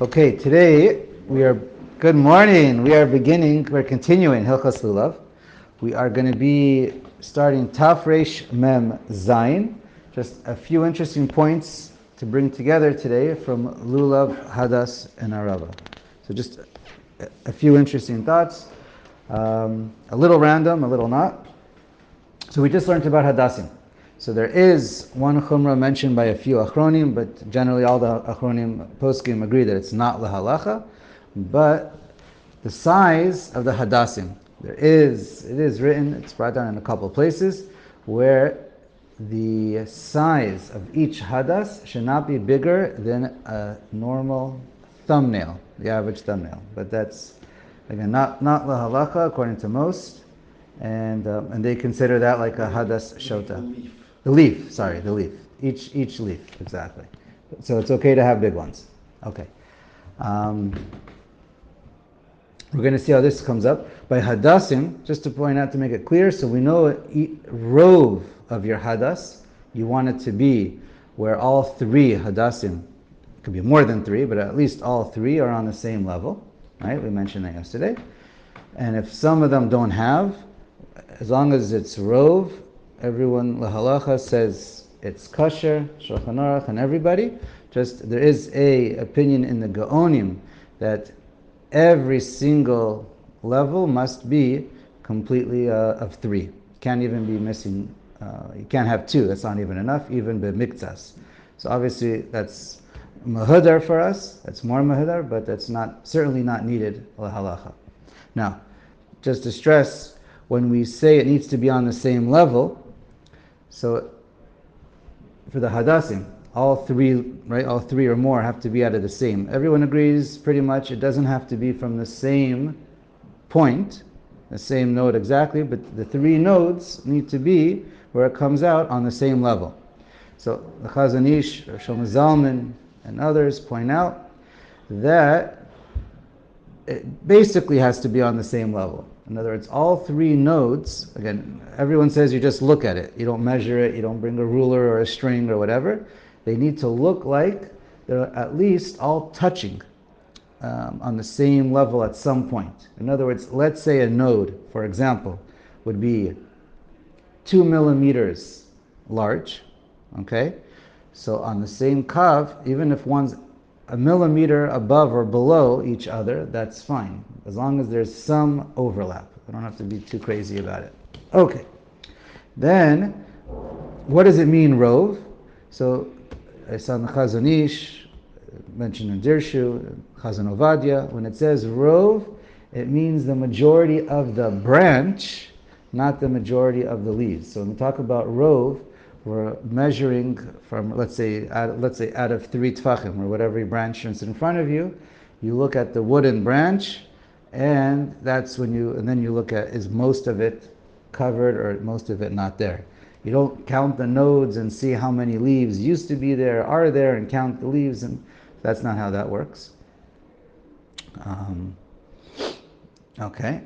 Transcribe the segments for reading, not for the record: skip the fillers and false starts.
Okay, today good morning. We're continuing Hilchos Lulav. We are going to be starting Taf Reish Mem Zayin. Just a few interesting points to bring together today from Lulav, Hadas, and Aravos. So just a few interesting thoughts. A little random, a little not. So we just learned about Hadassim. So there is one chumrah mentioned by a few achronim, but generally all the achronim poskim agree that it's not lahalacha. But the size of the hadassim, it is written, it's brought down in a couple of places, where the size of each hadas should not be bigger than a normal thumbnail, the average thumbnail. But that's, again, not lahalacha according to most, and they consider that like a hadas shota. The leaf. Each leaf, exactly. So it's okay to have big ones. Okay. We're going to see how this comes up. By hadassim, just to point out to make it clear, so we know rove of your hadas, you want it to be where all three hadassim, it could be more than three, but at least all three are on the same level. Right? We mentioned that yesterday. And if some of them don't have, as long as it's rove, everyone, lahalacha, says it's kosher, Shulchan Aruch, and everybody. Just, there is a opinion in the Gaonim that every single level must be completely of three. You can't even be missing, you can't have two, that's not even enough, even b'miktsas. So obviously that's mahudar for us, that's more mahudar, but that's certainly not needed, lahalacha. Now, just to stress, when we say it needs to be on the same level, so for the hadassim, all three or more have to be out of the same. Everyone agrees pretty much it doesn't have to be from the same point, the same node exactly, but the three nodes need to be where it comes out on the same level. So the Chazon Ish, Shlomo Zalman, and others point out that it basically has to be on the same level. In other words, all three nodes, again, everyone says you just look at it. You don't measure it, you don't bring a ruler or a string or whatever. They need to look like they're at least all touching on the same level at some point. In other words, let's say a node, for example, would be 2 millimeters large, okay? So on the same kav, even if one's a millimeter above or below each other, that's fine, as long as there's some overlap. I don't have to be too crazy about it. Okay. Then, what does it mean, rove? So, I saw in the Chazon Ish, mentioned in Dirshu, Chazon Ovadia, when it says rove, it means the majority of the branch, not the majority of the leaves. So when we talk about rove, we're measuring from, let's say out of 3 tfachim, or whatever branch is in front of you, you look at the wooden branch, and then you look at, is most of it covered or most of it not there. You don't count the nodes and see how many leaves used to be there, are there, and count the leaves, and that's not how that works. Okay.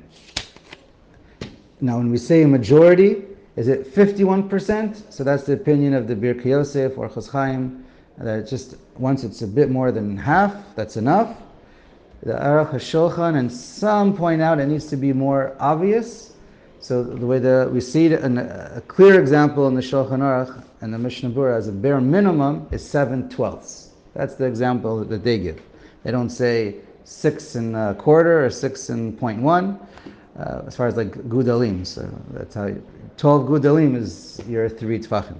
Now when we say a majority, is it 51%? So that's the opinion of the Birkei Yosef or Orach Chaim, that just once it's a bit more than half, that's enough. The Aruch Shulchan, and some point out it needs to be more obvious. So the way we see it, a clear example in the Shulchan Aruch and the Mishnah Berurah as a bare minimum is 7/12. That's the example that they give. They don't say 6 1/4 or 6 0.1. As far as like gudalim, so that's how 12 gudalim is your 3 tfachim.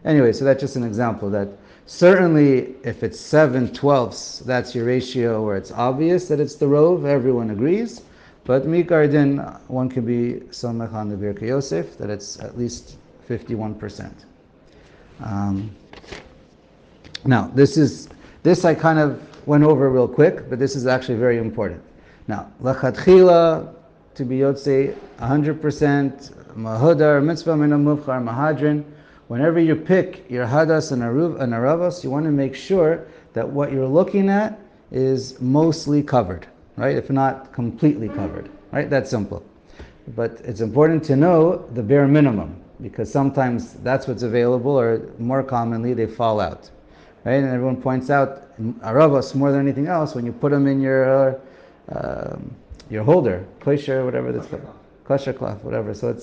Anyway, so that's just an example that certainly if it's 7/12, that's your ratio where it's obvious that it's the rove, everyone agrees. But mikar din, one can be somech on the Birkei Yosef that it's at least 51%. Now, this I kind of went over real quick, but this is actually very important. Now, lachatchila, to be yotzei 100%, mahudar, mitzvah min muvchar, mahadrin. Whenever you pick your hadas and aravos, you want to make sure that what you're looking at is mostly covered, right? If not completely covered, right? That's simple. But it's important to know the bare minimum, because sometimes that's what's available, or more commonly they fall out. right? And everyone points out in Aravos more than anything else, when you put them in your holder, kosher, whatever that's called, kosher cloth, whatever. So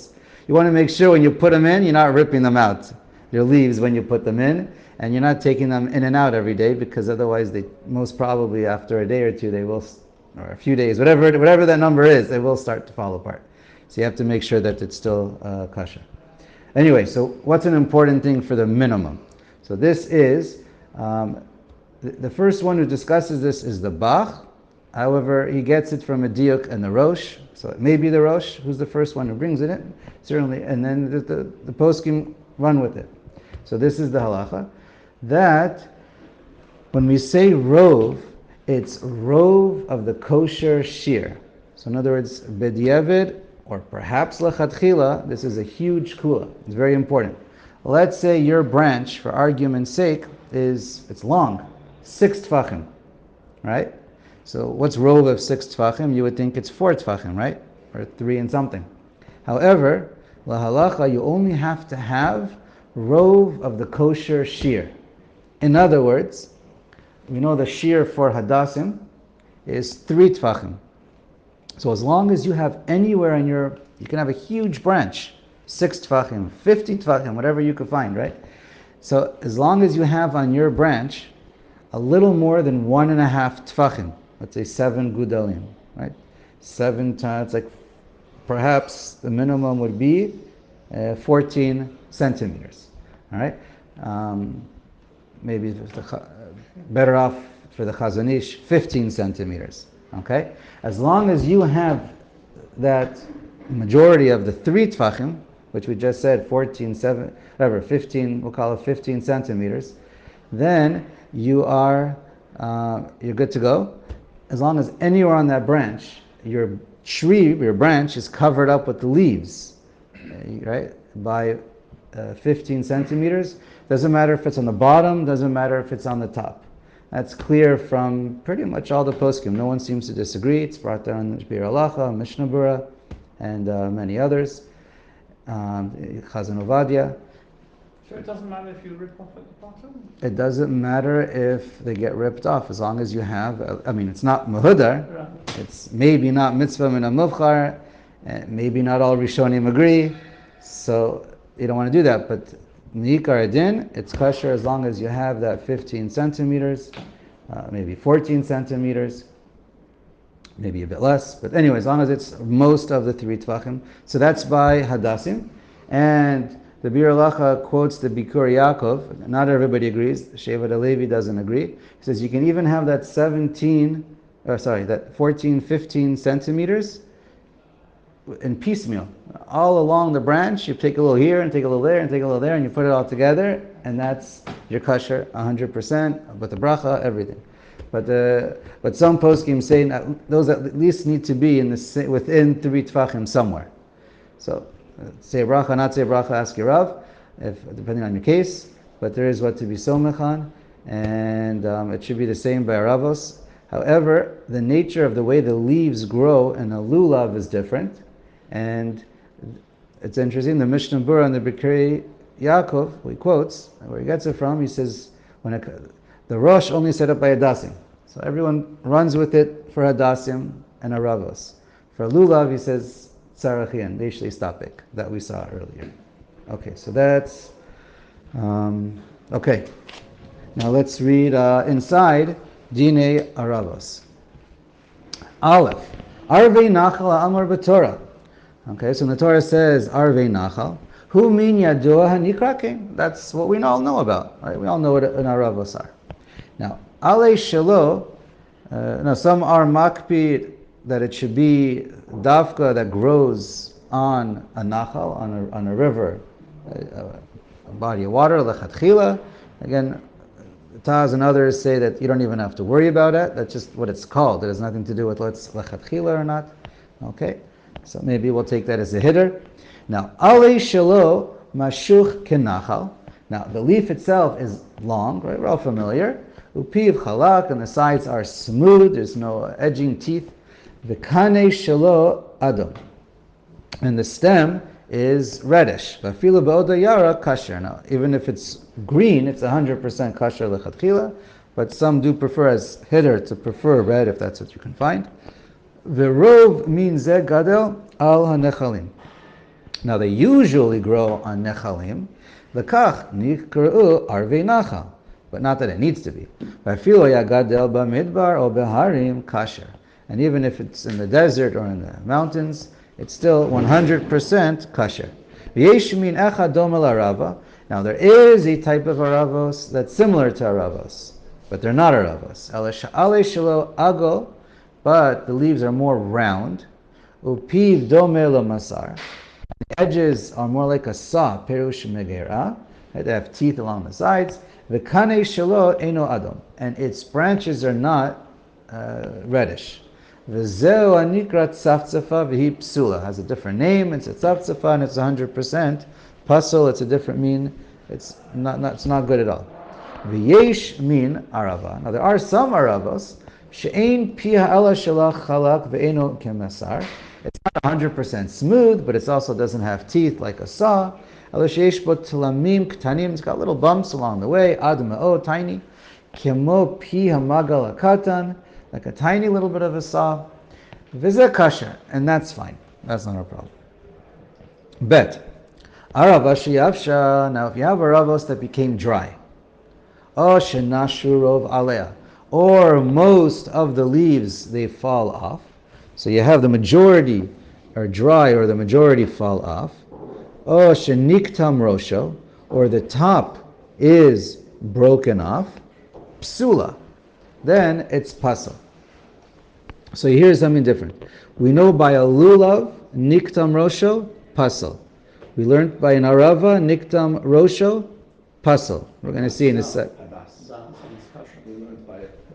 you want to make sure when you put them in, you're not ripping them out, your leaves when you put them in, and you're not taking them in and out every day, because otherwise they most probably after a day or two they will, or a few days, whatever that number is, they will start to fall apart. So you have to make sure that it's still kosher. Anyway, so what's an important thing for the minimum? So this is, the first one who discusses this is the Bach. However, he gets it from a diuk and the Rosh. So it may be the Rosh who's the first one who brings it in, certainly, and then the poskim run with it. So this is the halacha, that when we say rov, it's rov of the kosher shear. So in other words, b'diavad, or perhaps lechatchila, this is a huge kula. It's very important. Let's say your branch, for argument's sake, it's long, 6 tfachim, right? So what's rov of 6 tfachim? You would think it's 4 tfachim, right? Or 3 and something. However, lahalacha, you only have to have rov of the kosher shear. In other words, we know the shear for Hadassim is 3 tfachim. So as long as you have anywhere in you can have a huge branch, 6 tfachim, 50 tfachim, whatever you could find, right? So as long as you have on your branch a little more than 1.5 tfachim, let's say 7 gudalim, right? 7 times, like perhaps the minimum would be 14 centimeters, all right? Maybe better off for the Chazon Ish, 15 centimeters, okay? As long as you have that majority of the 3 tfachim, which we just said 14, 7, whatever, 15, we'll call it 15 centimeters, then you're good to go. As long as anywhere on that branch, your tree, your branch is covered up with the leaves, right, by 15 centimeters. Doesn't matter if it's on the bottom, doesn't matter if it's on the top. That's clear from pretty much all the poskim. No one seems to disagree. It's brought down in Bir Halacha, Mishnah Berurah, and many others. Chazon Ovadia. So it doesn't matter if you rip off at the bottom? It doesn't matter if they get ripped off, as long as you have, it's not mahudar. Right. It's maybe not mitzvah min ha-muvchar, maybe not all Rishonim agree, so you don't want to do that. But Mi'ikar Adin, it's kosher as long as you have that 15 centimeters, maybe 14 centimeters, maybe a bit less. But anyway, as long as it's most of the 3 tvachim. So that's by Hadassim. And the Bir Halacha quotes the Bikur Yaakov. Not everybody agrees. Shevet HaLevi doesn't agree. He says you can even have that 14, 15 centimeters in piecemeal. All along the branch, you take a little here and take a little there and take a little there, and you put it all together, and that's your kosher 100% with the bracha, everything. But some poskim say those at least need to be within 3 tfachim somewhere. So say bracha, not say bracha, ask your Rav, depending on your case. But there is what to be somech on, and it should be the same by Aravos. However, the nature of the way the leaves grow in a lulav is different. And it's interesting, the Mishnah Berurah and the Bikur Yaakov, he quotes, where he gets it from, he says, the Rosh only set up by Hadassim. So everyone runs with it for Hadassim and Aravos. For Lulav, he says, Tzarachian, Leishli Stapik, that we saw earlier. Okay, so that's, okay. Now let's read inside Dinei Aravos. Aleph, Arvei Nachal Amar B'Torah. Okay, so the Torah says, Arvei Nachal. Who mean Yadua HaNikrakim? That's what we all know about. Right? We all know what an Aravos are. Now, Ale Shelo, some are makpid that it should be davka that grows on a nachal, on a river, a body of water, lechatchila. Again, Taz and others say that you don't even have to worry about it. That's just what it's called. It has nothing to do with whether it's lechatchila or not. Okay, so maybe we'll take that as a hitter. Now, Ale Shelo Mashuch Kenachal. Now, the leaf itself is long, right? We're all familiar. Upiv Chalak, and the sides are smooth. There's no edging teeth. V'kanei Shelo Adam. And the stem is reddish. Vafilu be'oda yara kasher. Now, even if it's green, it's 100% kasher lechatchila, but some do prefer, as hitter, to prefer red if that's what you can find. V'rov min zeh gadel al hanechalim. Now, they usually grow on nechalim. L'kach nikru arvei nachal, but not that it needs to be. Vafilu yagadel b'midbar o beharim kasher. And even if it's in the desert or in the mountains, it's still 100% kasher. Now there is a type of Aravos that's similar to Aravos, but they're not Aravos. But the leaves are more round. Upiv domelo masar. The edges are more like a saw, perush megera. They have teeth along the sides. V'kanei shelo eno adom. And its branches are not reddish. V'zeu anikrat tzafzafa v'hi psula. Has a different name. It's a tzafzafa and it's 100%. Pasul, it's a different mean. It's not good at all. V'yesh min arava. Now there are some aravos. She'ein piha ala shalach chalak ve'eno kemasar. It's not 100% smooth, but it also doesn't have teeth like a saw. Ala she'esh bo tlamim ktanim. It's got little bumps along the way. Ad ma'o, tiny. Kemo piha magal akatan. Like a tiny little bit of a saw. Vizeh kasher, and that's fine. That's not a problem. Bet. Aravos sheyavsha. Now if you have aravos that became dry, o shenashu rov alea, or most of the leaves they fall off, so you have the majority are dry or the majority fall off, o sheniktam rosho, or the top is broken off, psula, then it's pasal. So here's something different. We know by a lulav, niktam rosho, pasal. We learned by an arava, niktam rosho, pasal. We're going to see in a sec.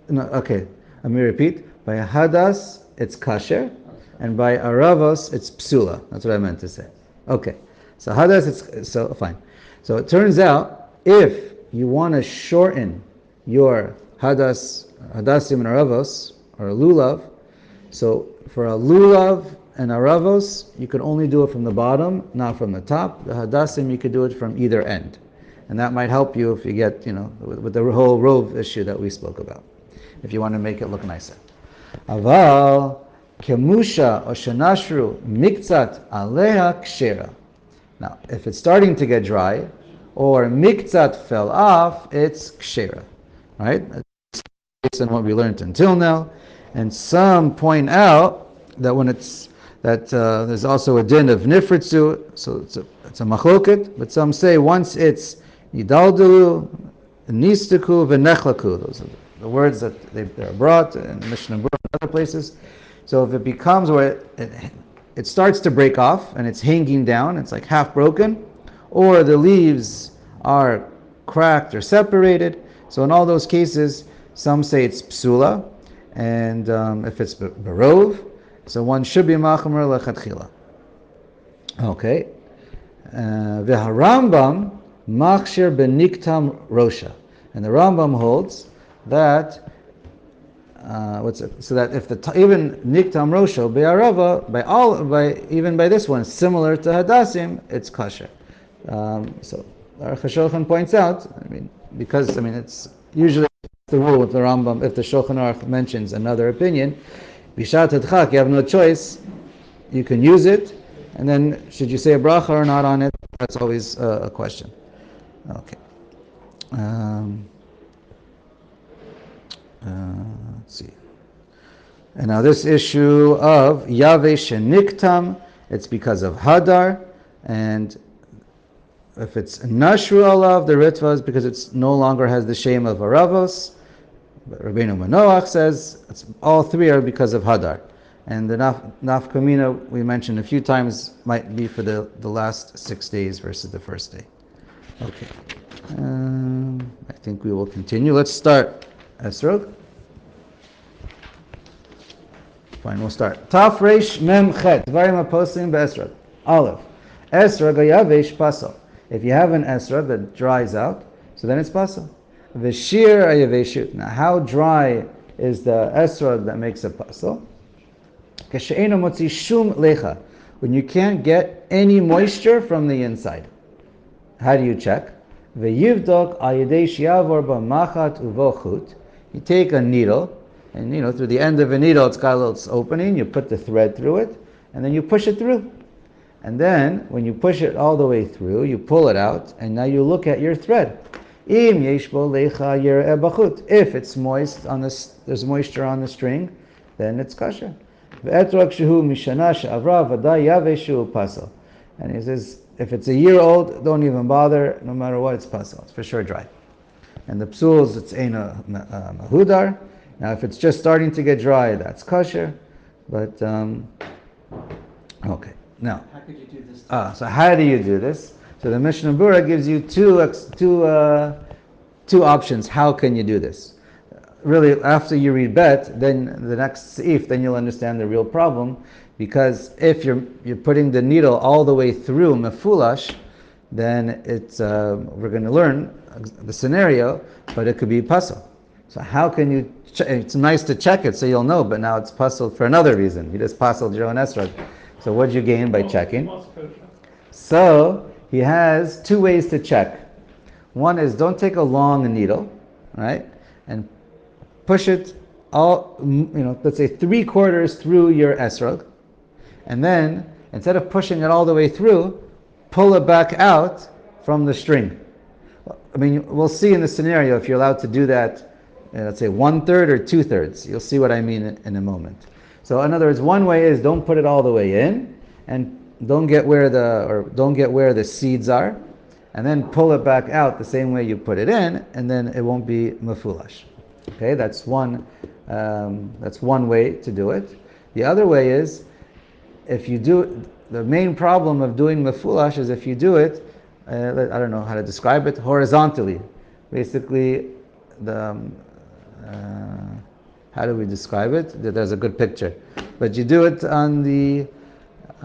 No, okay, let me repeat. By a hadas, it's kasher, and by aravos, it's psula. That's what I meant to say. Okay, so hadas, it's so fine. So it turns out, if you want to shorten your hadassim and aravos, or a lulav, so for a lulav and aravos, you could only do it from the bottom, not from the top. The hadassim, you could do it from either end. And that might help you if you get, with the whole rove issue that we spoke about, if you want to make it look nicer. Aval, kemusha, or shenashru, miktzat, aleha, kshera. Now, if it's starting to get dry, or miktzat fell off, it's kshera. Right? Based on what we learned until now. And some point out that when it's there's also a din of nifritzu, so it's a machloket, but some say once it's yidaldalu, nistaku, v'nechlaku, those are the words that they're brought in Mishnah and other places. So if it becomes where it starts to break off and it's hanging down, it's like half broken, or the leaves are cracked or separated, so in all those cases, some say it's psula, and if it's barov, so one should be machamer lechatchila. Okay. V'harambam machshir beniktam rosha, and the Rambam holds that so that if even niktam rosha be'arava even by this one similar to hadassim, it's kasher. So Aruch Shulchan points out, because it's usually the rule with the Rambam, if the Shulchan Aruch mentions another opinion, bishat hadchak, you have no choice, you can use it, and then should you say a bracha or not on it, that's always a question. Okay. Let's see. And now this issue of Yave Sheniktam, it's because of Hadar, and if it's Nashru Alav, the Ritva is because it no longer has the shame of Aravos. But Rabbeinu Manoach says all three are because of Hadar. And the Nafkamina we mentioned a few times might be for the last 6 days versus the first day. Okay. I think we will continue. Let's start Esrog. Fine, we'll start. Taf Reish Mem Chet. Dvarim HaPosim BeEsrog. Aleph. Esrog Ayavesh Pasal. If you have an esrog that dries out, so then it's pasal. V'shir ayaveshut. Now, how dry is the esrog that makes it pasal? K'she'eno motzi shum lecha, when you can't get any moisture from the inside. How do you check? Ve'yivdok ayidei shiavor b'machat uvochut. You take a needle, and through the end of a needle, it's got a little opening. You put the thread through it, and then you push it through. And then, when you push it all the way through, you pull it out, and now you look at your thread. Im yesh bo lecha yireh b'chut. If it's moist on this, there's moisture on the string, then it's kosher. Ve'etrok shehu mishana she'avra v'day yaveshu pasal. And he says, if it's a year old, don't even bother. No matter what, it's pasal. It's for sure dry. And the psuls, it's eina mahudar. Now, if it's just starting to get dry, that's kosher. But okay. Now, how could you do this? So how do you do this? So the Mishnah Berurah gives you two options. How can you do this? Really, after you read Bet, then the next seif, then you'll understand the real problem. Because if you're putting the needle all the way through mefulash, then it's we're going to learn the scenario, but it could be puzzle. So how can you? It's nice to check it so you'll know, but now it's puzzle for another reason. You just puzzled your own esrog. So what did you gain by checking? So he has two ways to check. One is don't take a long needle, right, and push it all, let's say 3/4 through your esrog, and then instead of pushing it all the way through, pull it back out from the string. I mean, we'll see in the scenario if you're allowed to do that, let's say 1/3 or 2/3. You'll see what I mean in a moment. So in other words, one way is don't put it all the way in, and don't get where the seeds are, and then pull it back out the same way you put it in, and then it won't be mefulash. Okay, that's one way to do it. The other way is if you do. The main problem of doing mefulash is if you do it, I don't know how to describe it, horizontally. Basically, how do we describe it? There's a good picture. But you do it on the...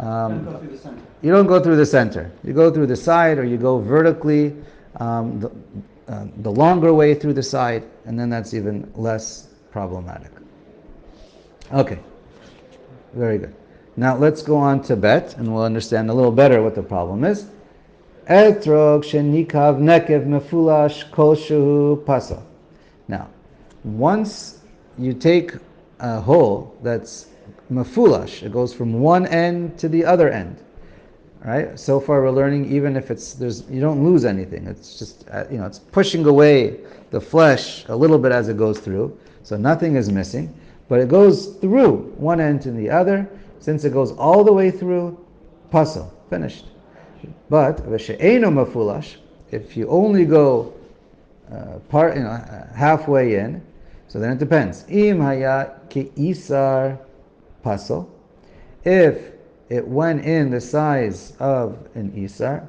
Don't go through the center. You don't go through the center. You go through the side, or you go vertically, the longer way through the side, and then that's even less problematic. Okay, very good. Now let's go on to Bet, and we'll understand a little better what the problem is. Etrog shenikav nekev mefulash kol shehu pasal. Now, once you take a hole that's mefulash, it goes from one end to the other end. Right? So far, we're learning even if you don't lose anything. It's just it's pushing away the flesh a little bit as it goes through, so nothing is missing. But it goes through one end to the other. Since it goes all the way through, pasal, finished. But v'she'eino mefulash, if you only go halfway in, so then it depends. Im haya ke'isar pasal, if it went in the size of an isar,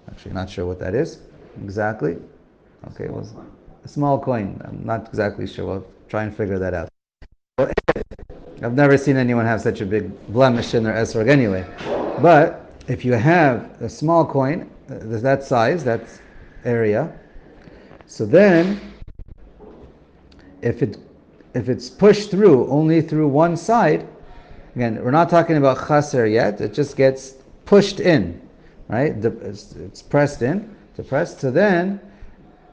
actually not sure what that is exactly. Okay, well, a small coin. I'm not exactly sure. We'll try and figure that out. Well, I've never seen anyone have such a big blemish in their esrog anyway. But if you have a small coin, that size, that area, so then if it's pushed through only through one side, again, we're not talking about chaser yet, it just gets pushed in, right? It's pressed in, depressed, so then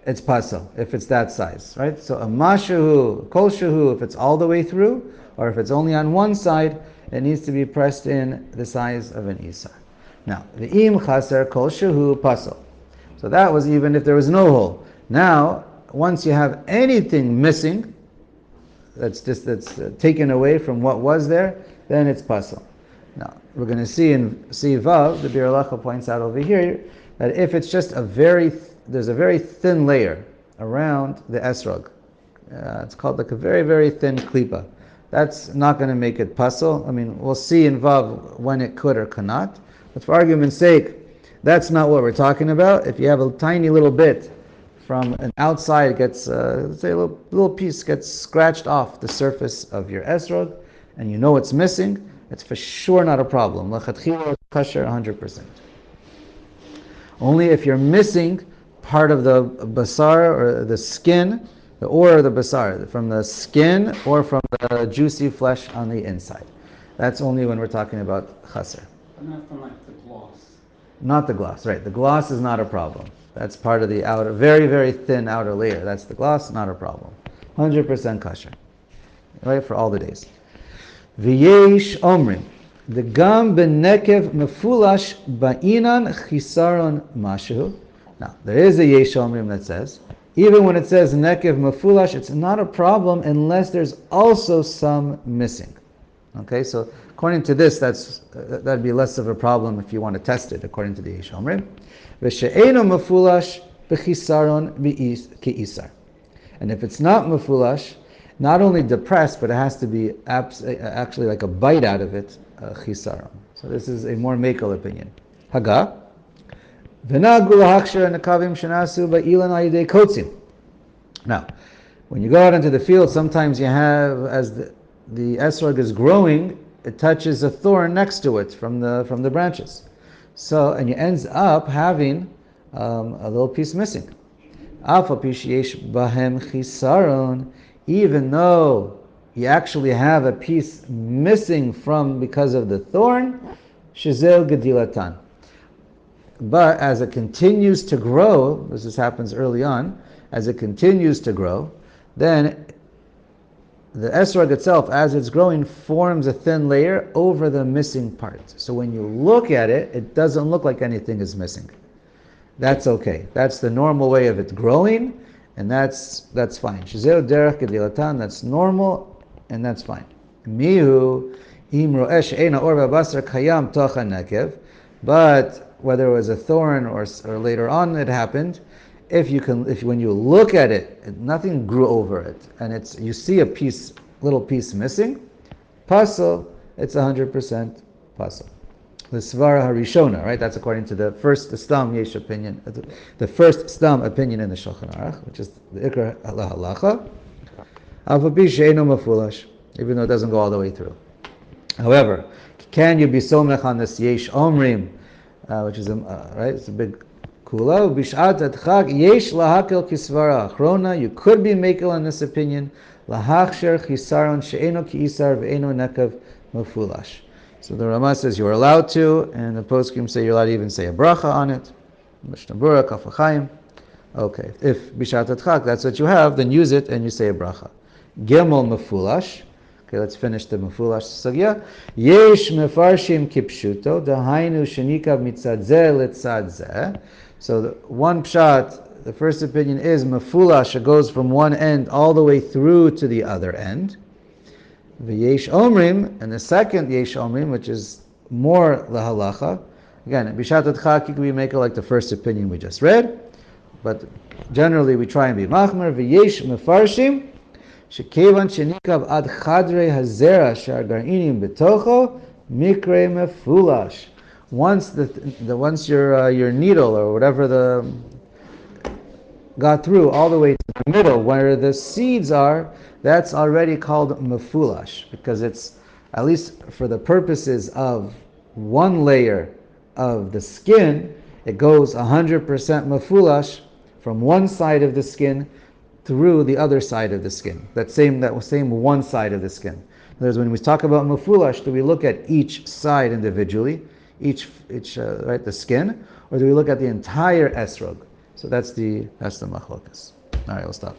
it's pasal, if it's that size, right? So a mashahu, kol shahu, if it's all the way through, or if it's only on one side, it needs to be pressed in the size of an isar. Now, the im chaser kol shahu pasal. So that was even if there was no hole. Now, once you have anything missing, that's taken away from what was there, then it's pasal. Now, we're going to see in Vav, the Bir Halacha points out over here, that if it's just there's a very thin layer around the esrog. It's called like a very, very thin klipa. That's not going to make it pasal. I mean, we'll see in Vav when it could or cannot. But for argument's sake, that's not what we're talking about. If you have a tiny little bit from an outside, gets, let's say a little piece gets scratched off the surface of your esrog, and you know it's missing, it's for sure not a problem. L'chatchila kosher 100%. Only if you're missing part of the basar or the skin, or the basar, from the skin or from the juicy flesh on the inside. That's only when we're talking about chaser. But not from like the gloss. Not the gloss, right? The gloss is not a problem. That's part of the outer, very, very thin outer layer. That's the gloss, not a problem. 100% kosher, right? For all the days. V'yesh omrim. The gam benekev mefulash ba'inan chisaron mashu. Now, there is a yesh omrim that says, even when it says nekev mefulash, it's not a problem unless there's also some missing. Okay, so according to this, that'd be less of a problem if you want to test it, according to the yesh omrim. V'she'eno mefulash b'chisaron ki'isar. And if it's not mefulash, not only depressed, but it has to be actually like a bite out of it, chisaron. So this is a more makel opinion. Haga. Now, when you go out into the field, sometimes you have, as the esrog is growing, it touches a thorn next to it from the branches. So, and you ends up having a little piece missing. Even though you actually have a piece missing because of the thorn, shizel gedilatan. But as it continues to grow, this happens early on, as it continues to grow, then the esrog itself, as it's growing, forms a thin layer over the missing part. So when you look at it, it doesn't look like anything is missing. That's okay. That's the normal way of it growing, and that's fine. Shizeu derech gedilatan, that's normal, and that's fine. Mihu im ro'eh she'ena or v'basar kayam tocha nekev, but whether it was a thorn or later on it happened, if when you look at it, nothing grew over it, and you see a little piece missing, pasel, it's 100% pasel. The svara harishona, right? That's according to the first stam yesh opinion, the first stam opinion in the Shulchan Aruch, which is the ikar halacha. Avapi she'eno mafulash, even though it doesn't go all the way through. However, can you be somech on this yesh omrim? Which is right, it's a big kula. Bishat adchak yesh lahakel kisvara achrona. You could be makel on this opinion. Lahachsher chisaron she'eno ki'isar ve'eno nekav mafulash. So the Rama says you are allowed to, and the poskim say you're allowed to even say a bracha on it. Mishnah Berurah, Orach Chaim. Okay, if bishat adchak, that's what you have, then use it and you say a bracha. Gimel mafulash. Okay, let's finish the mefulash sugya. Yesh mefarshim kipshuto, dahainu shenikav mitzad zeh litzad zeh. So the one pshat, the first opinion is mefulash, it goes from one end all the way through to the other end. V'yesh omrim, and the second yesh omrim, which is more lahalacha. Again, bishat adchak, you can make it like the first opinion we just read, but generally we try and be machmer. V'yesh mefarshim, shekevan shenikav ad chadrei hazera shar gar'inim betocho mikre mefulash. Once your needle or whatever got through all the way to the middle where the seeds are, that's already called mefulash, because it's, at least for the purposes of one layer of the skin, it goes 100% mefulash from one side of the skin through the other side of the skin. That same one side of the skin. In other words, when we talk about mefulash, do we look at each side individually, each right, the skin, or do we look at the entire esrog? So that's the machlokas. All right, we'll stop.